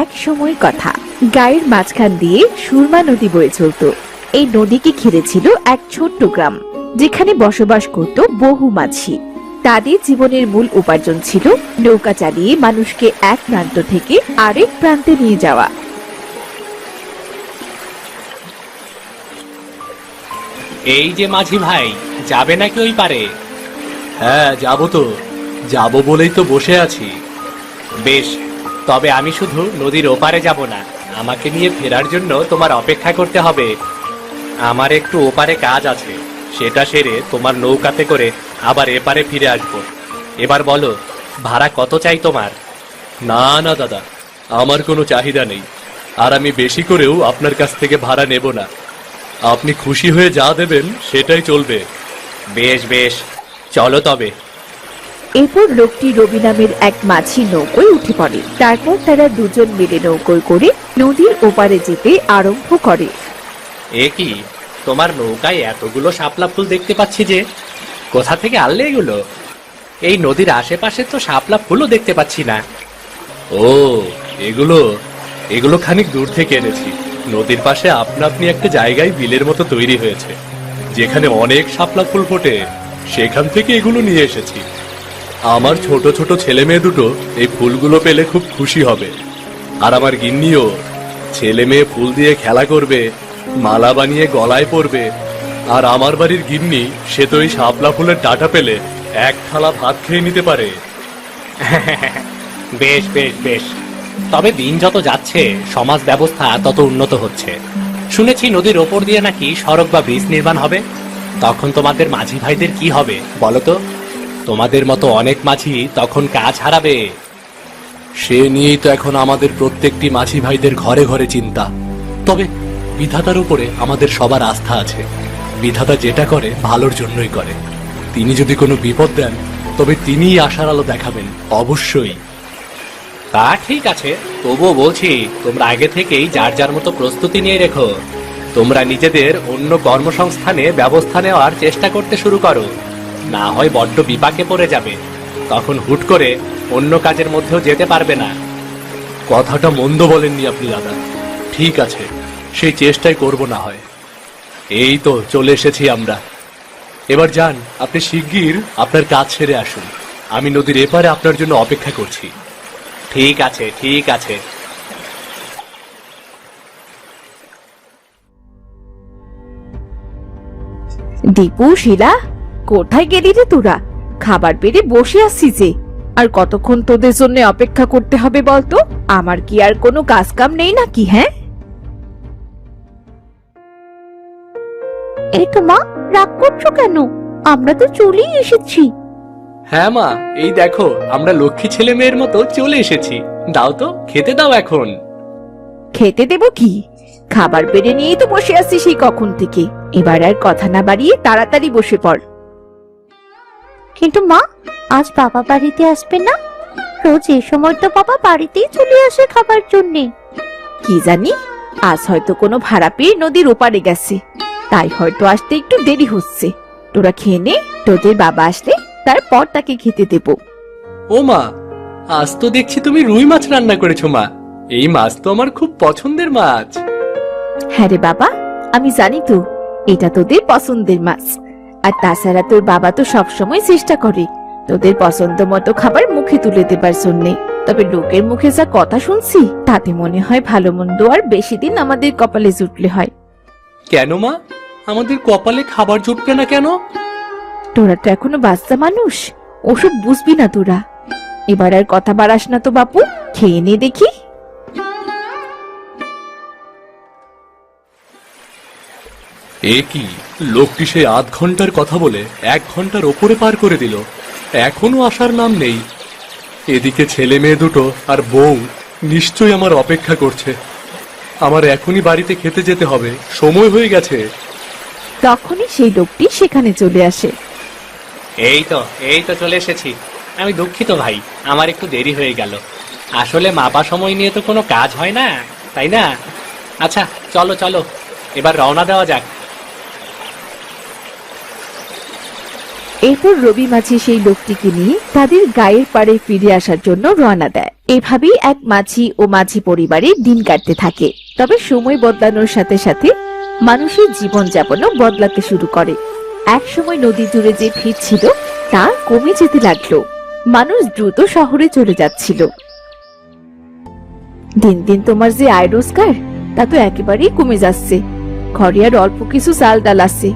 এক সময় কথা, গায়ের মাঝখান দিয়ে সুরমা নদী বয়ে চলত। এই নদীকে ঘিরে ছিল এক ছোট্ট গ্রাম, যেখানে বসবাস করত বহু মাঝি। তাদের জীবনের মূল উপার্জন ছিল নৌকা চালিয়ে মানুষকে এক প্রান্ত থেকে আরেক প্রান্তে নিয়ে যাওয়া। এই যে মাঝি ভাই, যাবে নাকি ওই পারে? হ্যাঁ, যাবো তো। যাবো বলেই তো বসে আছি। বেশ, তবে আমি শুধু নদীর ওপারে যাব না, আমাকে নিয়ে ফেরার জন্য তোমার অপেক্ষা করতে হবে। আমার একটু ওপারে কাজ আছে, সেটা সেরে তোমার নৌকাতে করে আবার এপারে ফিরে আসবো। এবার বলো, ভাড়া কত চাই তোমার? না না দাদা, আমার কোনো চাহিদা নেই, আর আমি বেশি করেও আপনার কাছ থেকে ভাড়া নেব না। আপনি খুশি হয়ে যা দেবেন সেটাই চলবে। বেশ বেশ, চলো তবে। এরপর লোকটি রবি নামের এক মাঝি নৌকোয় উঠে পড়ে। তারপর তারা দুজন মিলে নৌকোয় করে নদীর ওপারে যেতে আরম্ভ করে। এ কি, তোমার নৌকায় এতগুলো শাপলা ফুল দেখতে পাচ্ছি যে, কোথা থেকে আনলে এগুলো? এই নদীর আশেপাশে তো শাপলা ফুলও দেখতে পাচ্ছি না। ও, এগুলো এগুলো খানিক দূর থেকে এনেছি। নদীর পাশে আপনা আপনি একটা জায়গায় বিলের মতো তৈরি হয়েছে, যেখানে অনেক শাপলা ফুল ফোটে। সেখান থেকে এগুলো নিয়ে এসেছি। আমার ছোট ছোট ছেলে মেয়ে দুটো এই ফুলগুলো পেলে খুব খুশি হবে। আর আমার গিন্নিও ছেলে মেয়ে ফুল দিয়ে খেলা করবে, মালা বানিয়ে গলায় পরবে। আর আমার বাড়ির গিন্নি, সে তো এই শাপলা ফুলের ডাঁটা পেলে এক থালা ভাত খেয়ে নিতে পারে। বেশ বেশ বেশ, তবে দিন যত যাচ্ছে সমাজ ব্যবস্থা তত উন্নত হচ্ছে। শুনেছি নদীর ওপর দিয়ে নাকি সড়ক বা ব্রিজ নির্মাণ হবে। তখন তোমাদের মাঝি ভাইদের কি হবে বলো তো? তোমাদের মতো অনেক মাঝি তখন কাজ হারাবে। সে নিয়েই তো এখন আমাদের প্রত্যেকটি মাঝি ভাইদের ঘরে ঘরে চিন্তা। তবে বিধাতার উপরে আমাদের সবার আস্থা আছে। বিধাতা যেটা করে ভালোর জন্যই করে। তিনি যদি কোনো বিপদ দেন, তবে তিনিই আশার আলো দেখাবেন, অবশ্যই। তা ঠিক আছে, তবুও বলছি তোমরা আগে থেকেই যার যার মতো প্রস্তুতি নিয়ে রেখো। তোমরা নিজেদের অন্য কর্মসংস্থানে ব্যবস্থা নেওয়ার চেষ্টা করতে শুরু করো, না হয় বড্ড বিপাকে পড়ে যাবে। তখন হুট করে অন্য কাজের মধ্যেও যেতে পারবে না। কথাটা মন্দ বলেননি আপনি দাদা। ঠিক আছে, সেই চেষ্টাই করব না হয়। এই তো চলে এসেছি আমরা। এবার যান, আপনি শিগগির আপনার কাজ সেরে আসুন। আমি নদীর এপারে আপনার জন্য অপেক্ষা করছি। ঠিক আছে ঠিক আছে। দীপু, শিলা, কোথায় গেলি রে তোরা? খাবার পেরে বসে আসছি যে। আর কতক্ষণ তোদের জন্য অপেক্ষা করতে হবে বলতো? আমার কি আর কোনো কাজ কাম নেই নাকি? হ্যাঁ, এই তো মা, রাগ করছো কেন? আমরা তো চলেই এসেছি। হ্যাঁ মা, এই দেখো আমরা লক্ষ্মী ছেলে মেয়ের মতো চলে এসেছি। দাও তো, খেতে দাও এখন। খেতে দেব কি? খাবার বেড়ে নিয়েই তো বসে আছি সেই কখন থেকে। এবার আর কথা না বাড়িয়ে তাড়াতাড়ি বসে পড়। কিন্তু মা, আজ বাবা বাড়িতে আসবে না? রোজ এই সময় তো বাবা বাড়িতেই চলে আসে খাবার জন্যে। কি জানি, আজ হয়তো কোনো ভাড়া পেয়ে নদীর ওপারে গেছে, তাই হয়তো আসতে একটু দেরি হচ্ছে। তোরা খেয়ে নে, তোদের বাবা আসলে তারপর তাকে খেতে দেব। ও মা, আজ তো দেখছি তুমি রুই মাছ রান্না করেছো মা। এই মাছ তো আমার খুব পছন্দের মাছ। হ্যাঁ রে বাবা, আমি জানি তো এটা তোদের পছন্দের মাছ। আর তাছাড়া তোর বাবা তো সবসময় চেষ্টা করে তোদের পছন্দ মতো খাবার মুখে তুলে দেবার জন্যে। তবে লোকের মুখে যা কথা শুনছি, তাতে মনে হয় ভালো মন্দ আর বেশি দিন আমাদের কপালে জুটলে হয়। কেন মা, আমাদের কপালে খাবার জুটবে না কেন? তোরা তো এখনো বাচ্চা মানুষ, ওসব বুঝবি না তোরা। এবার আর কথা বাড়াস না তো বাপু, খেয়ে নে দেখি। এ কি, লোকটি সেই আধ ঘন্টার কথা বলে 1 ঘন্টার ওপরে পার করে দিল, এখনো আসার নাম নেই। এদিকে ছেলে মেয়ে দুটো আর বউ নিশ্চয়ই আমার অপেক্ষা করছে। আমার এখনই বাড়িতে খেতে যেতে হবে, সময় হয়ে গেছে। তখনই সেই লোকটি সেখানে চলে আসে। এই তো এই তো চলে এসেছি। আমি দুঃখিত ভাই, আমার একটু দেরি হয়ে গেল। আসলে মাপা সময় নিয়ে তো কোনো কাজ হয় না, তাই না? আচ্ছা চলো চলো, এবার রওনা দেওয়া যাক। এরপর রবি মাঝি সেই লোকটিকে নিয়ে তাদের গায়ের পাড়ে ফিরে আসার জন্য রওনা দেয়। এভাবেই এক মাঝি ও মাঝি পরিবারের দিন কাটতে থাকে। তবে সময় বদলানোর সাথে সাথে মানুষের জীবনযাপনও বদলাতে শুরু করে। এক সময় নদী জুড়ে যে ভিড় ছিল তা কমে যেতে লাগলো। মানুষ দ্রুত শহরে চলে যাচ্ছিল। দিন দিন তোমার যে আয় রোজগার তা তো একেবারেই কমে যাচ্ছে। ঘরে আর অল্প কিছু চাল ডাল আছে,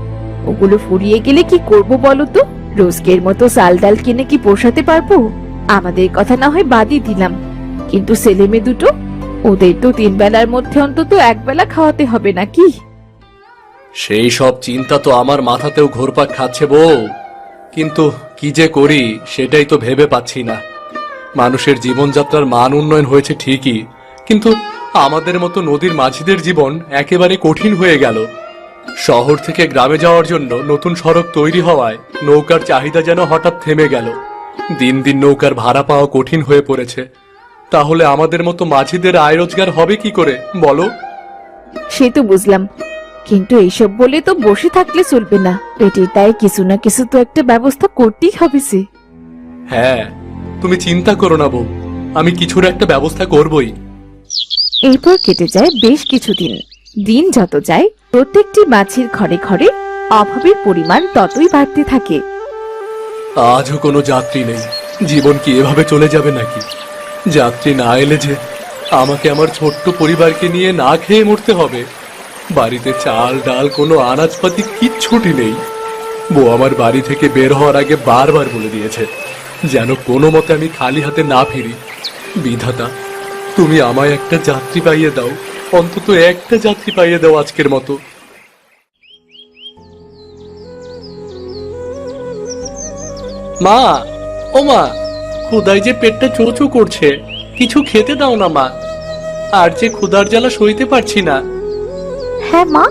ওগুলো ফুরিয়ে গেলে কি করব বলো তো? রোজকের মতো চাল ডাল কিনে কি পোষাতে পারবো? আমাদের কথা না হয় বাদই দিলাম, কিন্তু ছেলে মেয়ে দুটো, ওদের তো 3 বেলার মধ্যে অন্তত 1 বেলা খাওয়াতে হবে নাকি? সেই সব চিন্তা তো আমার মাথাতেও ঘুরপাক খাচ্ছে বউ, কিন্তু কি যে করি সেটাই তো ভেবে পাচ্ছি না। মানুষের জীবনযাত্রার মান উন্নয়ন হয়েছে ঠিকই, কিন্তু আমাদের মতো নদীর মাঝিদের জীবন একেবারে কঠিন হয়ে গেল। শহর থেকে গ্রামে যাওয়ার জন্য নতুন সড়ক তৈরি হওয়ায় নৌকার চাহিদা যেন হঠাৎ থেমে গেল। দিন দিন নৌকার ভাড়া পাওয়া কঠিন হয়ে পড়েছে। তাহলে আমাদের মতো মাঝিদের আয় রোজগার হবে কি করে বলো? সে তো বুঝলাম, কিন্তু এইসব বলে তো বসে থাকলে চলবে না। পেটের দায়ে কিছু না কিছু তো একটা ব্যবস্থা করতেই হবে। সে হ্যাঁ, তুমি চিন্তা করো না বউ, আমি কিছুর একটা ব্যবস্থা করবই। এরপর কেটে যায় বেশ কিছুদিন। দিন যত যায় প্রত্যেকটি মাছের ঘরে ঘরে অভাবের পরিমাণ ততই বাড়তে থাকে। আজও কোনো যাত্রী নেই। জীবন কি এভাবে চলে যাবে নাকি? যাত্রী না এলে যে আমাকে আমার ছোট্ট পরিবারকে নিয়ে না খেয়ে মরতে হবে। বাড়িতে চাল ডাল কোনো আনাজপাতি কিচ্ছুটি নেই। বউ আমার বাড়ি থেকে বের হওয়ার আগে বারবার বলে দিয়েছে যেন কোনো মতে আমি খালি হাতে না ফিরি। বিধাতা, তুমি আমায় একটা যাত্রী পাইয়ে দাও, অন্তত একটা যাত্রী পাইয়ে দাও আজকের মতো। মা, ও মা, ক্ষুধায় যে পেটটা চোচো করছে, কিছু খেতে দাও না মা। আর যে ক্ষুধার জ্বালা সইতে পারছি না। হ্যাঁ মা,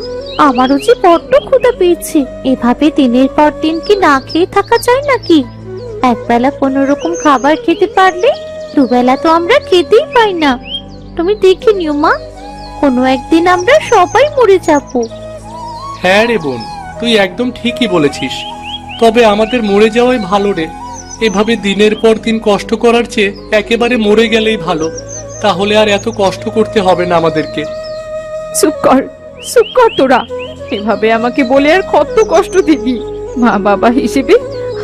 আমারও যে বড্ড ক্ষুধা পেয়েছে। এভাবে দিনের পর দিন কি না খেয়ে থাকা যায় নাকি? একবেলা কোনো রকম খাবার খেতে পারলে দুবেলা তো আমরা খেতেই পাই না। তুমি দেখে নিও মা, কোনো একদিন আমরা সবাই মরে যাবো। হ্যাঁ রে বোন, তুই একদম ঠিকই বলেছিস। তবে আমাদের মরে যাওয়াই ভালো রে। এভাবে দিনের পর দিন কষ্ট করার চেয়ে একেবারে মরে গেলেই ভালো। তাহলে আর এত কষ্ট করতে হবে না আমাদেরকে। চুপ কর, চুপ কর তোরা। এভাবে আমাকে বলে আর কত কষ্ট দিবি? মা বাবা হিসেবে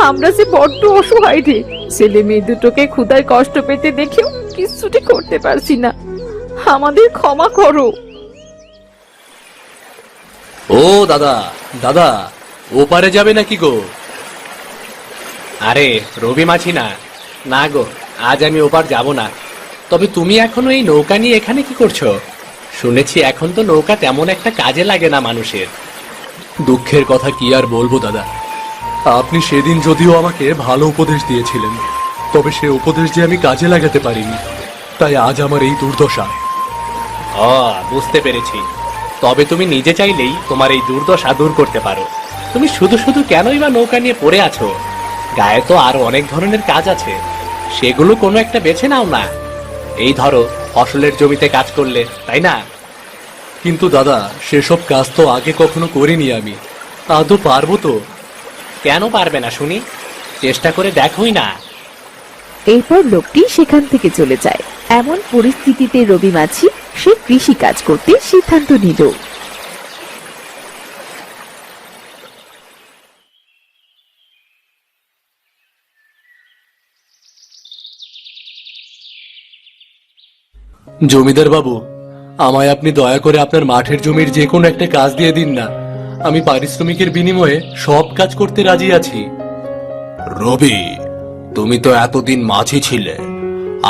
আমরা যে বড্ড অসহায় রে। ছেলে মেয়ে দুটোকে ক্ষুধায় কষ্ট পেতে দেখেও কিছুটি করতে পারছি না। আমাদের ক্ষমা করো। ও দাদা, দাদা, ওপারে যাবে নাকি গো? আরে রবি মাঝি না, না গো, আজ আমি ওপার যাব না। তবে তুমি এখনো এই নৌকা নিয়ে এখানে কি করছো? শুনেছি এখন তো নৌকা তেমন একটা কাজে লাগে না মানুষের। দুঃখের কথা কি আর বলবো দাদা। আপনি সেদিন যদিও আমাকে ভালো উপদেশ দিয়েছিলেন, তবে সে উপদেশ যে আমি কাজে লাগাতে পারিনি, তাই আজ আমার এই দুর্দশা। বুঝতে পেরেছি। তবে তুমি নিজে চাইলেই তোমার এই দুর্দশা দূর করতে পারো। তুমি শুধু শুধু কেনই বা নৌকা নিয়ে পড়ে আছো? গায়ে তো আরো অনেক ধরনের কাজ আছে, সেগুলো কোনো একটা বেছে নাও না। এই ধরো, ফসলের জমিতে কাজ করলে, তাই না? কিন্তু দাদা, সেসব কাজ তো আগে কখনো করিনি আমি। আদৌ পারবো তো? কেন পারবে না শুনি? চেষ্টা করে দেখোই না। এরপর লোকটি সেখান থেকে চলে যায়। এমন পরিস্থিতিতে রবি মাঝি সে কৃষি কাজ করতে সিদ্ধান্ত নিল। জমিদার বাবু, আমায় আপনি দয়া করে আপনার মাঠের জমির যে কোনো একটা কাজ দিয়ে দিন না। আমি পারিশ্রমিকের বিনিময়ে সব কাজ করতে রাজি আছি। রবি, তুমি তো এতদিন মাঝি ছিলে,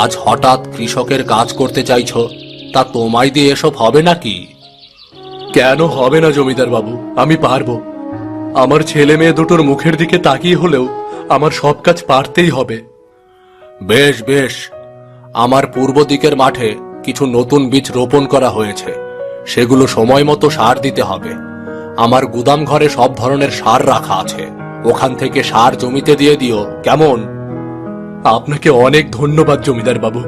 আজ হঠাৎ কৃষকের কাজ করতে চাইছো? তা তোমায় দিয়ে এসব হবে নাকি? কেন হবে না জমিদার বাবু, আমি পারবো। আমার ছেলে মেয়ে দুটোর মুখের দিকে তাকিয়ে হলেও আমার সব কাজ পারতেই হবে। বেশ বেশ, আমার পূর্ব দিকের মাঠে কিছু নতুন বীজ রোপণ করা হয়েছে, সেগুলো সময় মতো সার দিতে হবে। আমার গুদাম ঘরে সব ধরনের সার রাখা আছে, ওখান থেকে সার জমিতে দিয়ে দিও, কেমন? আপনাকে অনেক ধন্যবাদ জমিদার বাবু,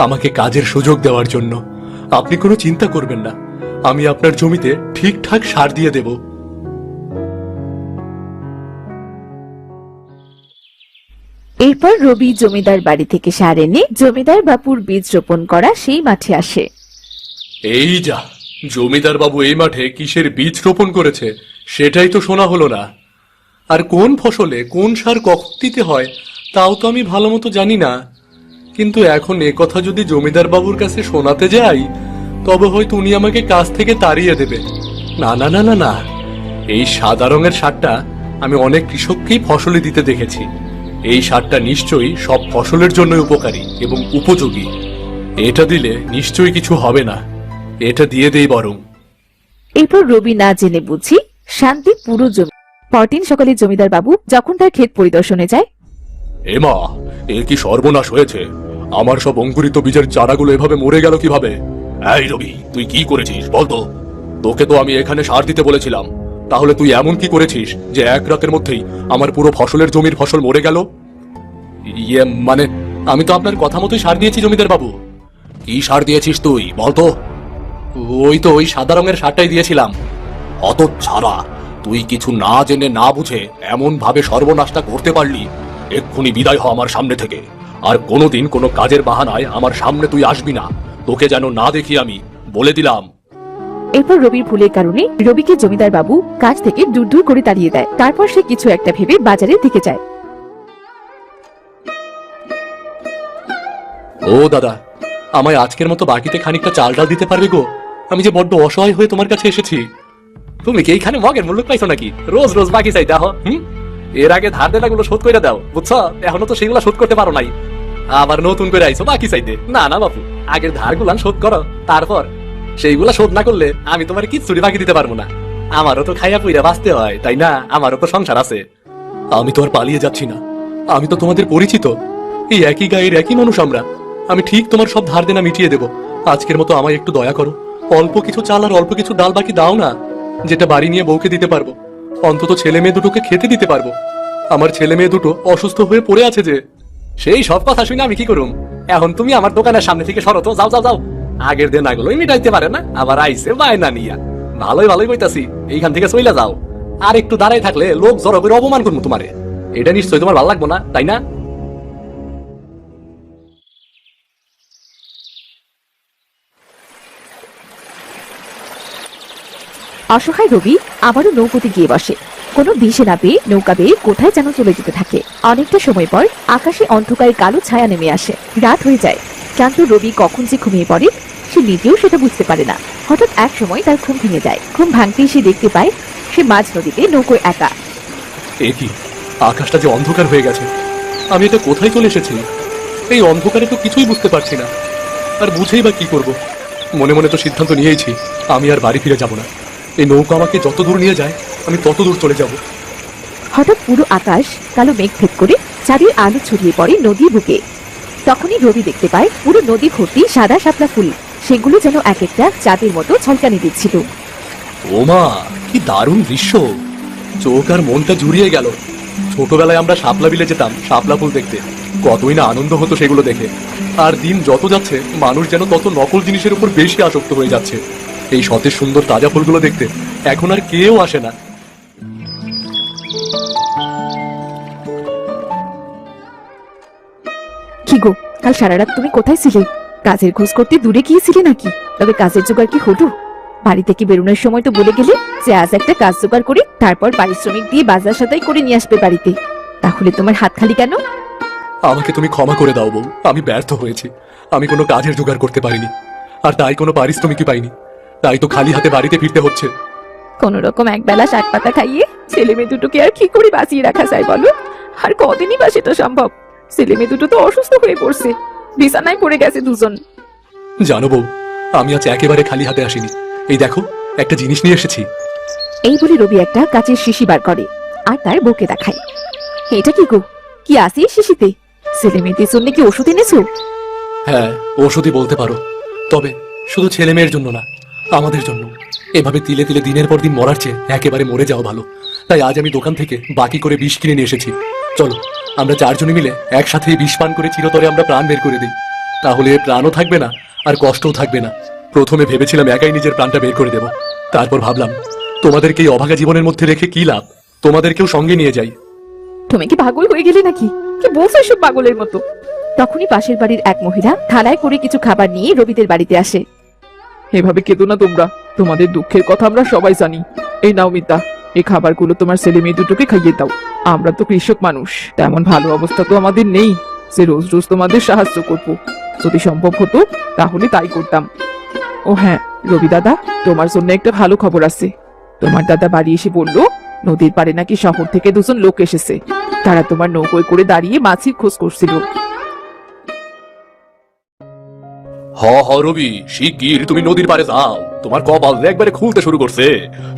আমাকে কাজের সুযোগ দেওয়ার জন্য। আপনি কোনো চিন্তা করবেন না, আমি আপনার জমিতে ঠিকঠাক সার দিয়ে দেব। এরপর রবি জমিদার বাড়ি থেকে সার এনে জমিদার বাপুর বীজ রোপণ করা সেই মাঠে আসে। এই যা, জমিদার বাবু এই মাঠে কিসের বীজ রোপণ করেছে সেটাই তো শোনা হলো না। আর কোন ফসলে কোন সার কখন দিতে হয় তাও তো আমি ভালো মতো জানি না। কিন্তু এখন এ কথা যদি জমিদার বাবুর কাছে শোনাতে যাই তবে হয়তো উনি আমাকে কাজ থেকে তাড়িয়ে দেবে। না না না না না, এই সাদা রঙের সারটা আমি অনেক কৃষককেই ফসলে দিতে দেখেছি। এই সারটা নিশ্চয়ই সব ফসলের জন্য উপকারী এবং উপযোগী। এটা দিলে নিশ্চয়ই কিছু হবে না, এটা দিয়ে দেই বরং। এরপর রবি না জেনে বুঝি শান্তি পুরো জমি। পরদিন সকালে জমিদার বাবু যখন তার ক্ষেত পরিদর্শনে যায়, এমা, এ কি সর্বনাশ হয়েছে! আমার সব অঙ্কুরিত বীজের চারাগুলো এভাবে মরে গেল কিভাবে? এই রবি, তুই কি করেছিস বলতো? তোকে তো আমি এখানে সার দিতে বলেছিলাম, তাহলে তুই এমন কি করেছিস যে এক রাতের মধ্যেই আমার পুরো ফসলের জমির ফসল মরে গেল? ইয়ে মানে, আমি তো আপনার কথা মতোই সার দিয়েছি জমিদার বাবু। কি সার দিয়েছিস তুই বলতো? ওই সাদা রঙের সারটাই দিয়েছিলাম। অত ছাড়া, তুই কিছু না জেনে না বুঝে এমন ভাবে সর্বনাশটা করতে পারলি। এক্ষুনি বিদায় হ আমার সামনে থেকে। আর কোনোদিন কোনো কাজের বাহানায় আমার সামনে তুই আসবি না, তোকে যেন না দেখি আমি, বলে দিলাম। এরপর রবির ভুলের কারণে রবিকে জমিদার বাবু কাজ থেকে দূর দূর করে তাড়িয়ে দেয়। তারপর সে কিছু একটা ভেবে বাজারের দিকে যায়। ও দাদা, আমায় আজকের মতো বাকিতে খানিকটা চাল ডাল দিতে পারবে গো? আমি যে বড্ড অসহায় হয়ে তোমার কাছে এসেছি। তুমি কি এইখানে মগের মূল্য পাইছো নাকি? রোজ রোজ বাকি চাইতে হো? এর আগে ধার দেনাগুলো শোধ করে দাও, বুঝছো? এখনো তো সেগুলো শোধ করতে পারো নাই, আবার নতুন করে আইছো বাকি চাইতে। না না বাপু, আগের ধার গুলান শোধ করো, তারপর সেইগুলা শোধ না করলে আমি তোমার কিচ্ছুরি বাকি দিতে পারবো না। আমারও তো খাইয়া পুইরা বাঁচতে হয়, তাই না? আমারও তো সংসার আছে। আমি তো আর পালিয়ে যাচ্ছি না, আমি তো তোমাদের পরিচিত। এই একই গায়ের একই মানুষ আমরা। আমি ঠিক তোমার সব ধার দেনা মিটিয়ে দেব। আজকের মতো আমায় একটু দয়া করো, অল্প কিছু চাল আর অল্প কিছু ডাল বাকি দাও না, যেটা বাড়ি নিয়ে বউকে দিতে পারবো। অন্তত ছেলে মেয়ে দুটোকে খেতে দিতে পারবো। আমার ছেলে মেয়ে দুটো অসুস্থ হয়ে পড়ে আছে যে। সেই সব কথা শুনে আমি কি করুম? এখন তুমি আমার দোকানের সামনে থেকে সরো তো, যাও যাও যাও। আগের দেনাগুলোই মিটাইতে পারে না, আবার আইসে বায়না নিয়া। ভালোই ভালোই কইতাছি, এইখান থেকে চইলা যাও। আর একটু দাঁড়াই থাকলে লোক জড়ো করে অপমান করবো তোমারে। এটা নিশ্চয়ই তোমার ভালো লাগবো না, তাই না? অসহায় রবি আবারও নৌকোতে গিয়ে বসে। কোনো দিশে না পেয়ে নৌকা বেয়ে কোথায় যেন চলে যেতে থাকে। অনেকটা সময় পর আকাশে অন্ধকারে কালো ছায়া নেমে আসে। রাত হয়ে যায়। ক্লান্ত রবি কখন যে ঘুমিয়ে পড়ে সে নিজেও সেটা বুঝতে পারে না। হঠাৎ এক সময় তার ঘুম ভেঙে যায়। ঘুম ভাঙতেই সে দেখতে পায় সে মাঝ নদীতে নৌকোয় একা। এ কি, আকাশটা যে অন্ধকার হয়ে গেছে! আমি এটা কোথায় চলে এসেছি? এই অন্ধকারে তো কিছুই বুঝতে পারছি না। আর বুঝেই বা কি করব? মনে মনে তো সিদ্ধান্ত নিয়েইছি, আমি আর বাড়ি ফিরে যাব না। এই নৌকা আমাকে যত দূর নিয়ে যায় আমি তত দূর চলে যাব। হঠাৎ পুরো আকাশ কালো মেঘ ভেদ করে চারির আলো ছড়িয়ে পড়ে নদীর বুকে। তখনই রবি দেখতে পায় পুরো নদী ভর্তি সাদা শাপলা ফুল। সেগুলো যেন এক একটা চাঁদের মতো ঝলকানি দিচ্ছিল। ওমা, কি দারুণ দৃশ্য! চোখ আর মনটা জুড়িয়ে গেল। ছোটবেলায় আমরা শাপলা বিলে যেতাম শাপলা ফুল দেখতে, কতই না আনন্দ হতো সেগুলো দেখে। আর দিন যত যাচ্ছে মানুষ যেন তত নকল জিনিসের উপর বেশি আসক্ত হয়ে যাচ্ছে। এই সতেজ সুন্দর তাজা ফুলগুলো দেখতে এখন আর কেউ আসে না। কি গো, কাল সারা রাত তুমি কোথায় ছিলে? কাজের খোঁজ করতে দূরে গিয়েছিলে নাকি? তবে কাজের জোগাড় কি হলো? বাড়ি থেকে বেরোনোর সময় তো বলে গেলে যে আজ একটা কাজ জোগাড় করে তারপর পারিশ্রমিক দিয়ে বাজার সদাই করে নিয়ে আসবে বাড়িতে। তাহলে তোমার হাত খালি কেন? আমাকে তুমি ক্ষমা করে দাও বউ, আমি ব্যর্থ হয়েছি। আমি কোনো কাজের জোগাড় করতে পারিনি, আর তাই কোনো পারিশ্রমিকই পাইনি। তাই তো খালি হাতে বাড়িতে ফিরতে হচ্ছে। কোন রকম একবেলা শাক পাতা খাইয়ে ছেলে মেয়ে দুটোকে আর কি করে বাঁচিয়ে রাখা যায় বলো? আর কদিনই বা সেটা সম্ভব? ছেলে মেয়ে দুটো তো অসুস্থ হয়ে পড়ছে, বিছানায় পড়ে গেছে দুজন। জানো বউ, আমি আজ একেবারে খালি হাতে আসিনি। এই দেখো, একটা জিনিস নিয়ে এসেছি। এই বলে রবি একটা কাচের শিশি বার করে আর তার বউকে দেখায়। এটা কি গো, কি আছে এই শিশিতে? ছেলে মেয়েদের জন্য কি ওষুধ এনেছো? হ্যাঁ, ওষুধই বলতে পারো। তবে শুধু ছেলে মেয়ের জন্য না, আমাদের জন্য। এভাবে তিলে তিলে দিনের পর দিন মরার চেয়ে একেবারে মরে যাওয়া ভালো। তাই আজ আমি দোকান থেকে বাকি করে বিষ কিনে নিয়ে এসেছি। চলো, আমরা চারজনে মিলে একসাথে বিষ পান করে চিরতরে আমরা প্রাণ বের করে দিই। তাহলে প্রাণও থাকবে না আর কষ্টও থাকবে না। প্রথমে ভেবেছিলাম একাই নিজের প্রাণটা বের করে দেব, তারপর ভাবলাম তোমাদেরকে এই অভাগা জীবনের মধ্যে রেখে কি লাভ, তোমাদেরকেও সঙ্গে নিয়ে যাই। তুমি কি পাগল হয়ে গেলে নাকি? কি বলছো এসব পাগলের মতো? তখনই পাশের বাড়ির এক মহিলা থালায় করে কিছু খাবার নিয়ে রবিদের বাড়িতে আসে। এভাবে কেঁদো না তোমরা, তোমাদের দুঃখের কথা আমরা সবাই জানি। এই নাও মিতা, এই খাবারগুলো তোমার ছেলে মেয়ে দুটোকে খাইয়ে দাও। আমরা তো কৃষক মানুষ, তেমন ভালো অবস্থা তো আমাদের নেই যে রোজ রোজ তোমাদের সাহায্য করব। যদি সম্ভব হতো তাহলে তাই করতাম। ও হ্যাঁ রবি দাদা, তোমার জন্য একটা ভালো খবর আছে। তোমার দাদা বাড়ি এসে বলল নদীর পাড়ে নাকি শহর থেকে দুজন লোক এসেছে। তারা তোমার নৌকোয় করে দাঁড়িয়ে মাছির খোঁজ করছিল। রবি, শিগগির তুমি নদীর পাড়ে যাও। তোমার কপাল একবারে খুলতে শুরু করছে।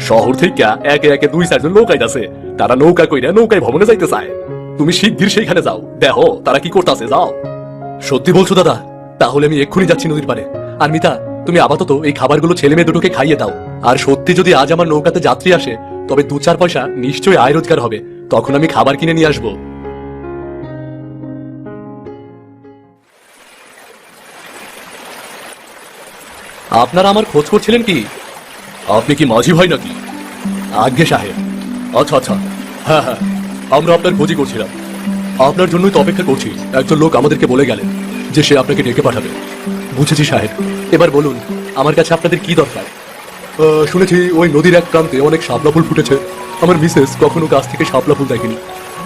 শহর থেকে একে একে 2-4 জন লোক আইতাছে। তারা নৌকা কইরা নৌকায় ভ্রমণে যাইতে চায়। তুমি শিগগির সেইখানে যাও, দেখো তারা কি করতেছে, যাও। সত্যি বলছো দাদা? তাহলে আমি এক্ষুনি যাচ্ছি নদীর পাড়ে। আর মিতা, তুমি আপাতত এই খাবারগুলো ছেলে মেয়ে দুটোকে খাইয়ে দাও। আর সত্যি যদি আজ আমার নৌকাতে যাত্রী আসে, তবে 2-4 পয়সা নিশ্চয়ই আয় রোজগার হবে। তখন আমি খাবার কিনে নিয়ে আসবো। আপনারা আমার খোঁজ করছিলেন কি? আপনি কি মাঝি ভাই নাকি? আজ্ঞে সাহেব। আচ্ছা আচ্ছা, হ্যাঁ হ্যাঁ, আমরা আপনার খোঁজই করছিলাম। আপনার জন্যই তো অপেক্ষা করছি। একজন লোক আমাদেরকে বলে গেলেন যে সে আপনাকে ডেকে পাঠাবে। বুঝেছি সাহেব, এবার বলুন আমার কাছে আপনাদের কি দরকার? শুনেছি ওই নদীর এক প্রান্তে অনেক শাপলা ফুল ফুটেছে। আমার মিসেস কখনো কাছ থেকে শাপলা ফুল দেখেনি,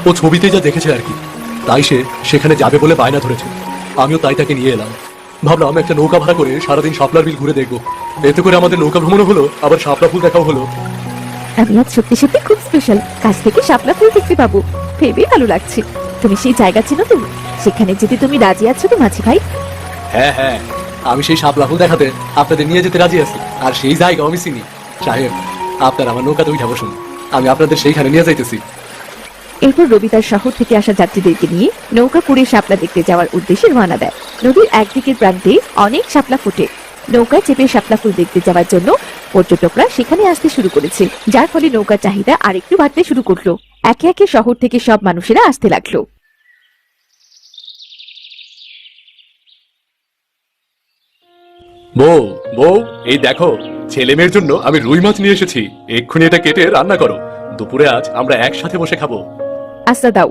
ও ছবিতে যা দেখেছে আর কি। তাই সে সেখানে যাবে বলে বায়না ধরেছে। আমিও তাই তাকে নিয়ে এলাম। ভাবলাম একটা নৌকা ভাড়া করে সারাদিন শাপলার বিল ঘুরে দেখবো। এতে করে আমাদের নৌকা ভ্রমণও হলো, আবার শাপলা ফুল দেখাও হলো। আমি আজ সত্যি সত্যি খুব স্পেশাল, কাছ থেকে শাপলা ফুল দেখতে পাবো, ভেবে ভালো লাগছে। তুমি সেই জায়গা ছিল তো, সেখানে যেতে তুমি রাজি আছো তো মাঝি ভাই? হ্যাঁ হ্যাঁ, আমি সেই শাপলা ফুল দেখাতে আপনাদের নিয়ে যেতে রাজি আছি। আর সেই জায়গা আমি চিনি। সাহেব, আপনার আমার নৌকাতে উঠা বসুন, আমি আপনাদের সেইখানে নিয়ে যাইতেছি। এরপর রবি তার শহর থেকে আসা যাত্রীদেরকে নিয়ে নৌকা করে শাপলা দেখতে যাওয়ার উদ্দেশ্যে রওনা দেয়। নদীর একদিকের প্রান্তে অনেক শাপলা ফোটে। নৌকায় চেপে শাপলা ফুল দেখতে যাওয়ার জন্য পর্যটকরা সেখানে আসতে শুরু করেছে, যার ফলে নৌকার চাহিদা আরেকটু বাড়তে শুরু করলো। একে একে শহর থেকে সব মানুষেরা আসতে লাগলো। বউ বউ, এই দেখো ছেলে মেয়ের জন্য আমি রুই মাছ নিয়ে এসেছি। এক্ষুনি এটা কেটে রান্না করো। দুপুরে আজ আমরা একসাথে বসে খাবো। আচ্ছা দাও।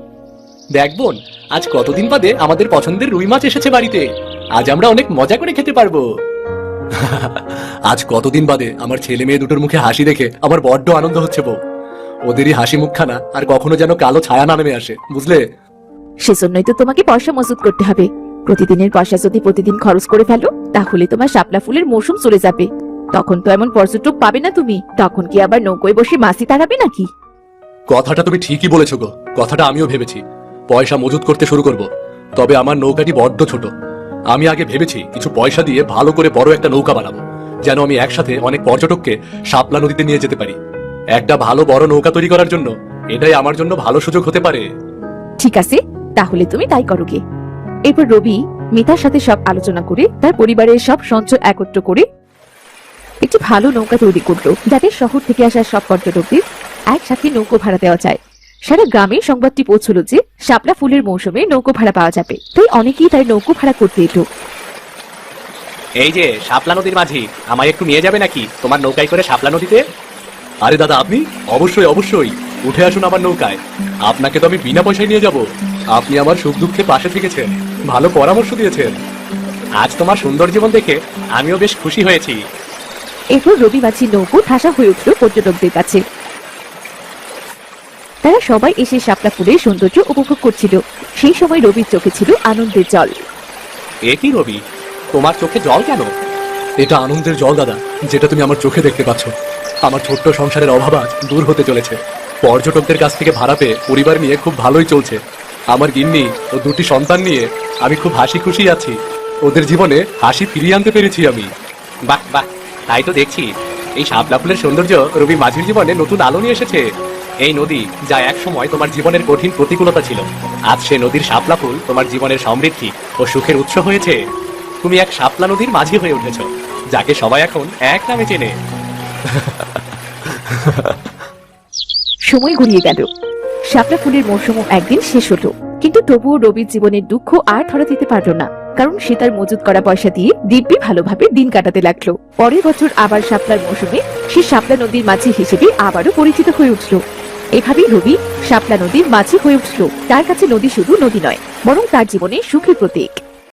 দেখ বোন, আজ কতদিন বাদে আমাদের পছন্দের রুই মাছ এসেছে বাড়িতে। আজ আমরা অনেক মজা করে খেতে পারবো। আজ কতদিন বাদে আমার ছেলে মেয়ে দুটোর মুখে হাসি দেখে আমার বড্ড আনন্দ হচ্ছে বউ। ওদেরই হাসি মুখখানা আর কখনো যেন কালো ছায়া না নেমে আসে, বুঝলে? সেজন্যই তো তোমাকে পয়সা মজুত করতে হবে। প্রতিদিনের পয়সা যদি প্রতিদিন খরচ করে ফেলো, তাহলে তোমার শাপলা ফুলের মৌসুম চলে যাবে। তখন তো এমন পর্যটক পাবে না তুমি। তখন কি আবার নৌকোয় বসে মাছি তাড়াবে নাকি? কথাটা তুমি ঠিকই বলেছো গো। কথাটা আমিও ভেবেছি, পয়সা মজুত করতে শুরু করব। তবে আমার নৌকাটি বড্ড ছোট। আমি আগে ভেবেছি কিছু পয়সা দিয়ে ভালো করে বড় একটা নৌকা বানাবো, যেন আমি একসাথে অনেক পর্যটককে শাপলা নদীতে নিয়ে যেতে পারি। একটা ভালো বড় নৌকা তৈরি করার জন্য এটাই আমার জন্য ভালো সুযোগ হতে পারে। ঠিক আছে, তাহলে তুমি তাই করো গে। এরপর রবি মিতার সাথে সব আলোচনা করে তার পরিবারের সব সঞ্চয় একত্র করে একটি ভালো নৌকা তৈরি করলো, যাতে শহর থেকে আসা সব পর্যটকদের একসাথে নৌকো ভাড়া দেওয়া যায়। সারা গ্রামে সংবাদটি পৌঁছলো যে শাপলা ফুলের মৌসুমে নৌকো ভাড়া পাওয়া যাবে। তাই অনেকেই তাই নৌকো ভাড়া করতে এলো। এই যে শাপলা নদীর মাঝি, আমায় একটু নিয়ে যাবে নাকি তোমার নৌকায় করে শাপলা নদীতে? আরে দাদা, আপনি অবশ্যই অবশ্যই উঠে আসুন আমার নৌকায়। আপনাকে তো আমি বিনা পয়সায় নিয়ে যাব। আপনি আমার সুখ দুঃখে পাশে থেকেছেন, ভালো পরামর্শ দিয়েছেন। আজ তোমার সুন্দর জীবন দেখে আমিও বেশ খুশি হয়েছি। এরপর রবি মাঝি নৌকো ঠাসা হয়ে উঠল পর্যটকদের কাছে। তারা সবাই এসে শাপলা ফুলের সৌন্দর্য উপভোগ করছিল। সেই সময় রবির চোখে ছিল আনন্দের জল। এ কি রবি, তোমার চোখে জল কেন? এটা আনন্দের জল দাদা, যেটা তুমি আমার চোখে দেখতে পাচ্ছ। আমার ছোট্ট সংসারের অভাব আজ দূর হতে চলেছে। পর্যটকদের কাছ থেকে ভাড়া পেয়ে পরিবার নিয়ে খুব ভালোই চলছে। আমার গিন্নি ও দুটি সন্তান নিয়ে আমি খুব হাসি খুশি আছি। ওদের জীবনে হাসি ফিরিয়ে আনতে পেরেছি আমি। বাহ বাহ, তাই তো দেখছি। এই শাপলা ফুলের সৌন্দর্য রবি মাঝির জীবনে নতুন আলো নিয়ে এসেছে। এই নদী যা এক সময় তোমার জীবনের কঠিন প্রতিকূলতা ছিল, আজ সে নদীর শাপলা ফুল তোমার জীবনের সমৃদ্ধি ও সুখের উৎস হয়েছে। তুমি এক শাপলা নদীর মাঝি হয়ে উঠেছ, যাকে সবাই এখন এক নামে চেনে। সময় গড়িয়ে গেল। শাপলা ফুলের মৌসুমও একদিন শেষ হলো, কিন্তু তবুও রবির জীবনের দুঃখ আর ধরা দিতে পারল না, কারণ সে তার মজুত করা পয়সা দিয়ে দিব্যি ভালোভাবে দিন কাটাতে লাগলো। পরের বছর আবার শাপলার মৌসুমে সে শাপলা নদীর মাঝি হিসেবে আবারও পরিচিত হয়ে উঠল। এভাবেই রবি শাপলা নদীর মাঝি হয়ে উঠল। তার কাছে নদী শুধু নদী নয়, বরং তার জীবনের সুখের প্রতীক।